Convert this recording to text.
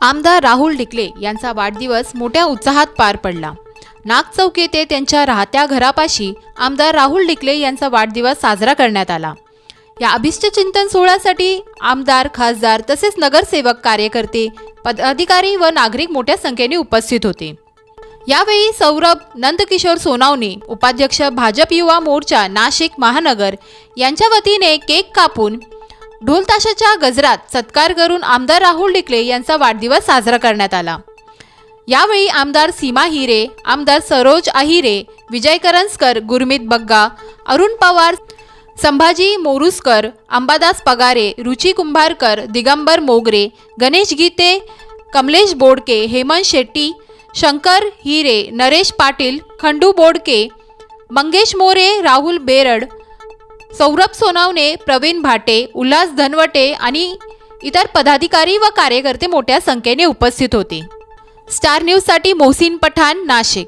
आमदार राहुल ढिकले यांचा वाढदिवस मोठ्या उत्साहात पार पडला। नागचौक येथे त्यांच्या राहत्या घरापाशी आमदार राहुल ढिकले यांचा वाढदिवस साजरा करण्यात आला। या अभिष्टचिंतन सोहळ्यासाठी आमदार, खासदार तसेच नगरसेवक, कार्यकर्ते, पदाधिकारी व नागरिक मोठ्या संख्येने उपस्थित होते। यावेळी सौरभ नंदकिशोर सोनावणे, उपाध्यक्ष भाजप युवा मोर्चा नाशिक महानगर यांच्या वतीने केक कापून ढोल ताशाच्या गजरात सत्कार करून आमदार राहुल ढिकले यांचा वाढदिवस साजरा करण्यात आला। यावेळी आमदार सीमा हिरे, आमदार सरोज आहिरे, विजय करंजकर, गुरमीत बग्गा, अरुण पवार, संभाजी मोरुसकर, अंबादास पगारे, रुची कुंभारकर, दिगंबर मोगरे, गणेश गीते, कमलेश बोडके, हेमंत शेट्टी, शंकर हिरे, नरेश पाटील, खंडू बोडके, मंगेश मोरे, राहुल बेरड, सौरभ सोनावणे, प्रवीण भाटे, उल्हास धनवटे आणि इतर पदाधिकारी व कार्यकर्ते मोठ्या संख्येने उपस्थित होते। स्टार न्यूजसाठी मोहसिन पठाण, नाशिक।